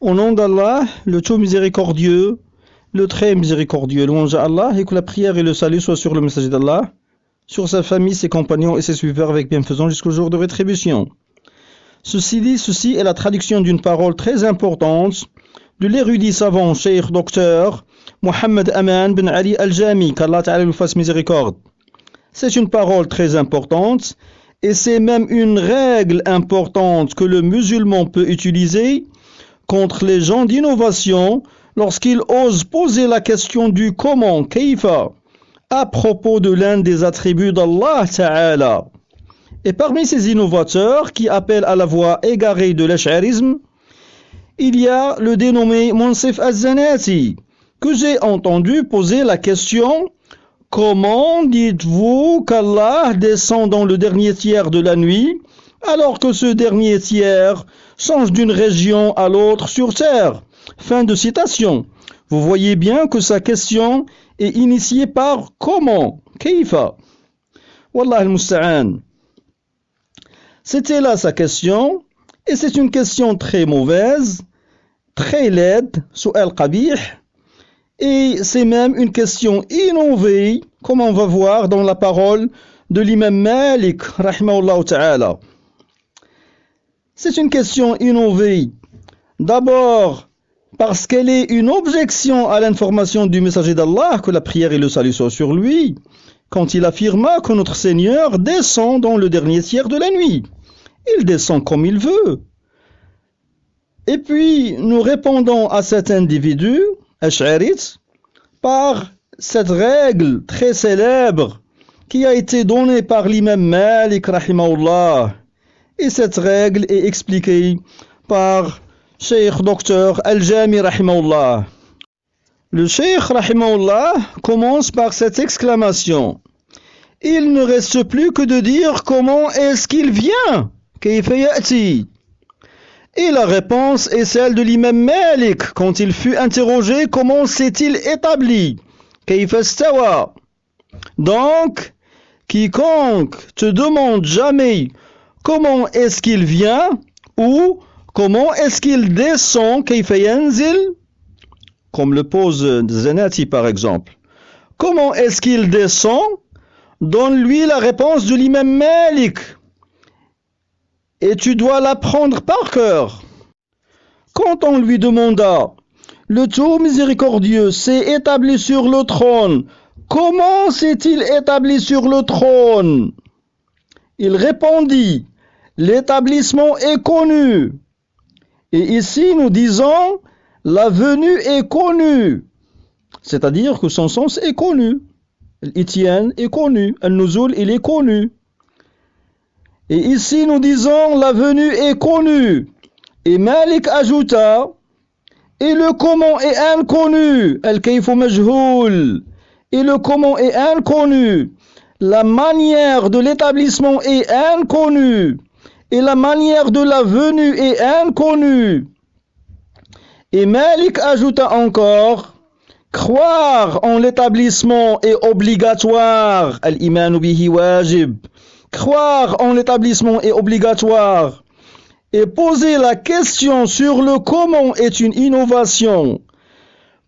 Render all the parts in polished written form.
Au nom d'Allah, le tout miséricordieux, le très miséricordieux, louange à Allah, et que la prière et le salut soient sur le messager d'Allah, sur sa famille, ses compagnons et ses suiveurs avec bienfaisance jusqu'au jour de rétribution. Ceci est la traduction d'une parole très importante de l'érudit savant, Cheikh Docteur Mohammed Aman bin Ali Al-Jami, qu'Allah Ta'ala lui fasse miséricorde. C'est une parole très importante et c'est même une règle importante que le musulman peut utiliser contre les gens d'innovation lorsqu'ils osent poser la question du comment, kayfa, à propos de l'un des attributs d'Allah Ta'ala. Et parmi ces innovateurs qui appellent à la voie égarée de l'ash'arisme, il y a le dénommé Monsif Az-Zanati, que j'ai entendu poser la question: comment dites-vous qu'Allah descend dans le dernier tiers de la nuit, alors que ce dernier tiers change d'une région à l'autre sur terre? Fin de citation. Vous voyez bien que sa question est initiée par comment, kayfa. Wallah al-musta'an. C'était là sa question, et c'est une question très mauvaise, très laide, su'al qabih, et c'est même une question innovée, comme on va voir dans la parole de l'imam Malik, rahimahullah ta'ala. C'est une question innovée, d'abord parce qu'elle est une objection à l'information du messager d'Allah, que la prière et le salut soient sur lui, quand il affirma que notre Seigneur descend dans le dernier tiers de la nuit. Il descend comme il veut. Et puis, nous répondons à cet individu, Ash'arit, par cette règle très célèbre qui a été donnée par l'imam Malik, rahimahullah. Et cette règle est expliquée par Cheikh Docteur Al-Jami, rahimahullah. Le Cheikh, rahimahullah, commence par cette exclamation: il ne reste plus que de dire comment est-ce qu'il vient, kayfa ya'ti. Et la réponse est celle de l'imam Malik quand il fut interrogé: comment s'est-il établi, kayfa stawa. Donc, quiconque te demande jamais comment est-ce qu'il vient ou comment est-ce qu'il descend, kayfa yanzil, comme le pose Zanati par exemple, comment est-ce qu'il descend, donne-lui la réponse de l'imam Malik. Et tu dois l'apprendre par cœur. Quand on lui demanda: le tout miséricordieux s'est établi sur le trône, comment s'est-il établi sur le trône? Il répondit: l'établissement est connu. Et ici nous disons: la venue est connue, c'est-à-dire que son sens est connu. L'Itienne est connu, Al-Nuzul il est connu. Et ici nous disons: la venue est connue. Et Malik ajouta: et le comment est inconnu, Al-Kayfu majhoul. Et le comment est inconnu. La manière de l'établissement est inconnue. Et la manière de la venue est inconnue. Et Malik ajouta encore: croire en l'établissement est obligatoire. Al-imanu bihi wajib. Croire en l'établissement est obligatoire. Et poser la question sur le comment est une innovation.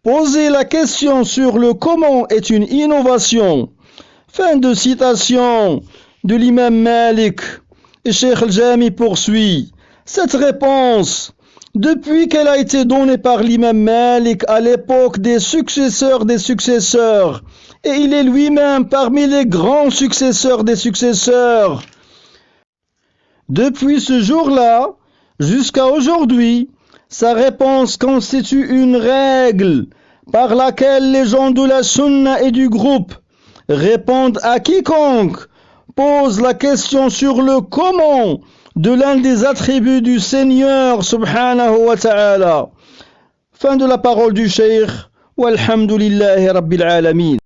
Poser la question sur le comment est une innovation. Fin de citation de l'imam Malik. Et Cheikh Al-Jami poursuit: cette réponse, depuis qu'elle a été donnée par l'imam Malik à l'époque des successeurs, et il est lui-même parmi les grands successeurs des successeurs, depuis ce jour-là jusqu'à aujourd'hui, sa réponse constitue une règle par laquelle les gens de la sunna et du groupe répondent à quiconque pose la question sur le comment de l'un des attributs du Seigneur subhanahu wa ta'ala. Fin de la parole du Cheikh. Walhamdulillahi rabbil alamin.